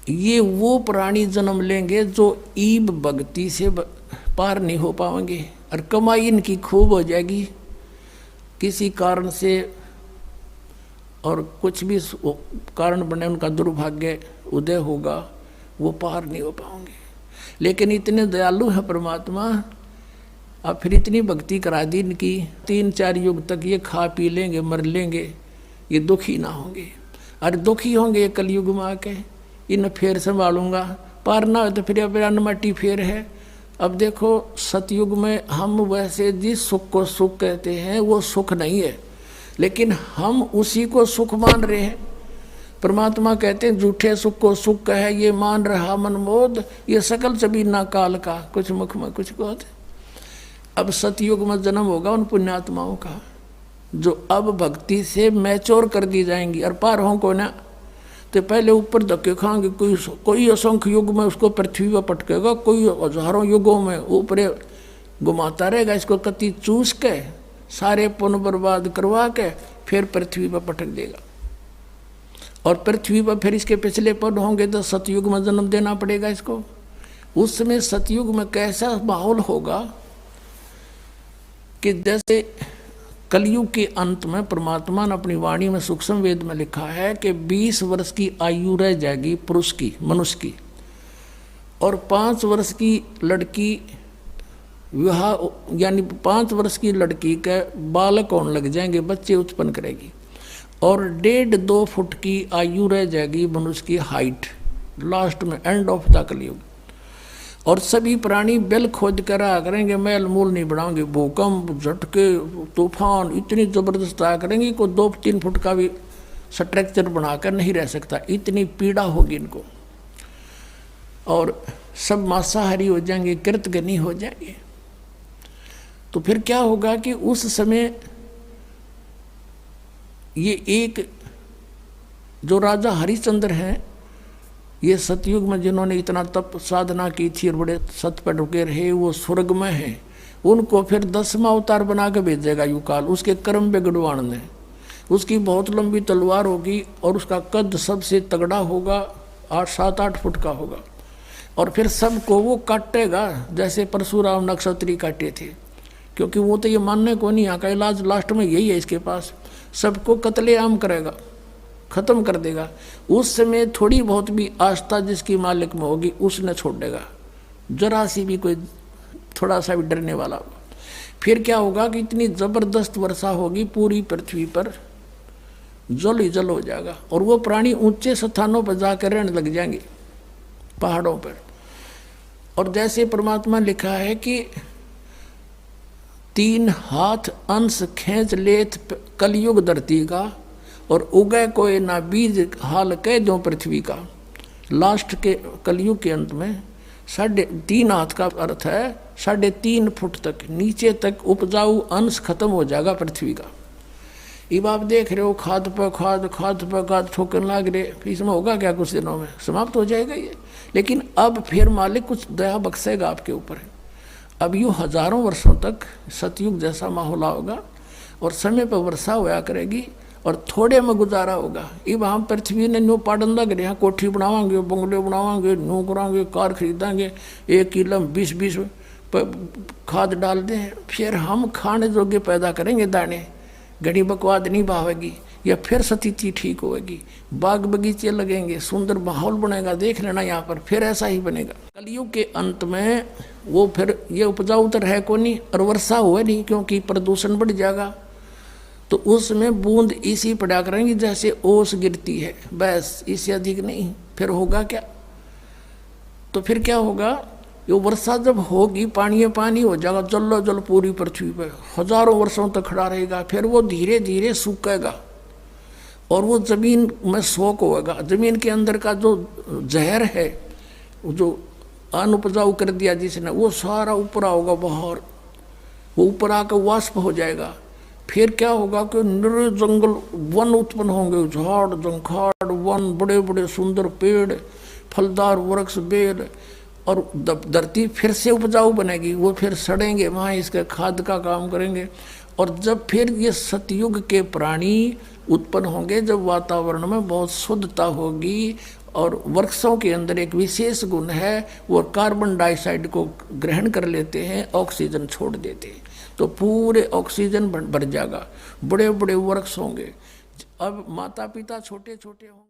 ये वो प्राणी जन्म लेंगे जो ईब भक्ति से पार नहीं हो पाएंगे, और कमाई इनकी खूब हो जाएगी किसी कारण से, और कुछ भी कारण बने उनका दुर्भाग्य उदय होगा, वो पार नहीं हो पाएंगे। लेकिन इतने दयालु है परमात्मा, अब फिर इतनी भक्ति करा दी इनकी, 3-4 युग तक ये खा पी लेंगे मर लेंगे, ये दुखी ना होंगे। अरे दुखी होंगे कलयुग में आके, इन फिर संभालूंगा, पार ना हो तो फिर अब मट्टी फेर है। अब देखो सतयुग में हम वैसे जिस सुख को सुख कहते हैं वो सुख नहीं है, लेकिन हम उसी को सुख मान रहे हैं। परमात्मा कहते हैं झूठे सुख को सुख कहे ये मान रहा मनमोद, ये सकल चबीना काल का, कुछ मुख में कुछ गोद। अब सतयुग में जन्म होगा उन पुण्यात्माओं का जो अब भक्ति से मैच्योर कर दी जाएंगी, और पार हों को ना तो पहले ऊपर धक्के खाएंगे, कोई असंख्य युग में उसको पृथ्वी पर पटकेगा, कोई हजारों युगों में ऊपर घुमाता रहेगा, इसको कति चूस के सारे पुण्य बर्बाद करवा के फिर पृथ्वी पर पटक देगा। और पृथ्वी पर फिर इसके पिछले पद होंगे तो सतयुग में जन्म देना पड़ेगा इसको। उस समय सतयुग में कैसा माहौल होगा कि जैसे कलयुग के अंत में परमात्मा ने अपनी वाणी में सूक्ष्म वेद में लिखा है कि 20 वर्ष की आयु रह जाएगी पुरुष की, मनुष्य की, और 5 वर्ष की लड़की विवाह, यानी 5 वर्ष की लड़की के बालक होने लग जाएंगे, बच्चे उत्पन्न करेगी, और 1.5-2 फुट की आयु रह जाएगी मनुष्य की हाइट लास्ट में, एंड ऑफ द कलयुग। और सभी प्राणी बेल खोद कर आ करेंगे, मैल मूल नहीं बढ़ाओगे, भूकंप झटके तूफान इतनी जबरदस्त आ करेंगे को 2-3 फुट का भी स्ट्रक्चर बनाकर नहीं रह सकता, इतनी पीड़ा होगी इनको। और सब मांसाहारी हो जाएंगे, कृतघ्नी हो जाएंगे। तो फिर क्या होगा कि उस समय ये एक जो राजा हरिश्चंद्र हैं, ये सतयुग में जिन्होंने इतना तप साधना की थी और बड़े सत पर रुके रहे, वो स्वर्ग में हैं। उनको फिर 10वां अवतार बना के भेजेगा युकाल, उसके कर्म बिगड़वाण ने। उसकी बहुत लंबी तलवार होगी और उसका कद सबसे तगड़ा होगा, 7-8 फुट का होगा, और फिर सबको वो काटेगा जैसे परशुराम नक्षत्री काटे थे, क्योंकि वो तो ये मानने को नहीं, यहाँ का इलाज लास्ट में यही है इसके पास, सबको कत्लेआम करेगा, खत्म कर देगा। उस समय थोड़ी बहुत भी आस्था जिसकी मालिक में होगी उसने छोड़ देगा, जरा सी भी कोई थोड़ा सा भी डरने वाला होगा। फिर क्या होगा कि इतनी जबरदस्त वर्षा होगी पूरी पृथ्वी पर, जल ही जल हो जाएगा, और वो प्राणी ऊंचे स्थानों पर जाकर रहने लग जाएंगे, पहाड़ों पर। और जैसे परमात्मा लिखा है कि 3 हाथ अंश खींच लेत कलयुग धरती का, और उगय कोई ना बीज हाल कह दो पृथ्वी का। लास्ट के कलयुग के अंत में 3.5 हाथ का अर्थ है 3.5 फुट तक नीचे तक उपजाऊ अंश खत्म हो जाएगा पृथ्वी का। अब आप देख रहे हो खाद पर खाद ठोकर लाग रहे, फिर इसमें होगा क्या, कुछ दिनों में समाप्त हो जाएगा ये। लेकिन अब फिर मालिक कुछ दया बख्शेगा आपके ऊपर। अब यूँ हजारों वर्षों तक सतयुग जैसा माहौल होगा, और समय पर वर्षा होया करेगी, और थोड़े में गुजारा होगा। अब हम पृथ्वी ने न्यू पाडन लग रहे हैं, कोठी बनावांगे, बंगले बनावांगे, न्यू करांगे, कार खरीदांगे, 1 किलो 20-20 खाद डाल दें, फिर हम खाने जोगे पैदा करेंगे दाने, घड़ी बकवाद नहीं भावेगी, या फिर स्थिति ठीक होगी, बाग बगीचे लगेंगे, सुंदर माहौल बनेगा, देख लेना यहाँ पर, फिर ऐसा ही बनेगा। कलयुग के अंत में वो फिर ये उपजाऊ तो है को नहीं, और वर्षा हुआ नहीं क्योंकि प्रदूषण बढ़ जाएगा, तो उसमें बूंद इसी पड़ा करेंगी जैसे ओस गिरती है, बस, इससे अधिक नहीं। फिर होगा क्या, तो फिर क्या होगा, ये वर्षा जब होगी पानी हो जाएगा, जल जल पूरी पृथ्वी पर हजारों वर्षों तक खड़ा रहेगा, फिर वो धीरे धीरे सूखेगा, और वो जमीन में सोख होगा। जमीन के अंदर का जो जहर है, जो अनुपजाऊ कर दिया जिसने, वो सारा ऊपर आओगा बाहर, वो ऊपर आकर वाष्प हो जाएगा। फिर क्या होगा कि निर जंगल वन उत्पन्न होंगे, झाड़ जंखाड़ वन, बड़े बड़े सुंदर पेड़, फलदार वृक्ष बेल, और धरती फिर से उपजाऊ बनेगी। वो फिर सड़ेंगे, वहाँ इसके खाद का काम करेंगे। और जब फिर ये सतयुग के प्राणी उत्पन्न होंगे जब वातावरण में बहुत शुद्धता होगी। और वृक्षों के अंदर एक विशेष गुण है, वो कार्बन डाइऑक्साइड को ग्रहण कर लेते हैं, ऑक्सीजन छोड़ देते हैं, तो पूरे ऑक्सीजन भर जाएगा, बड़े बड़े वृक्ष होंगे। अब माता पिता छोटे छोटे होंगे।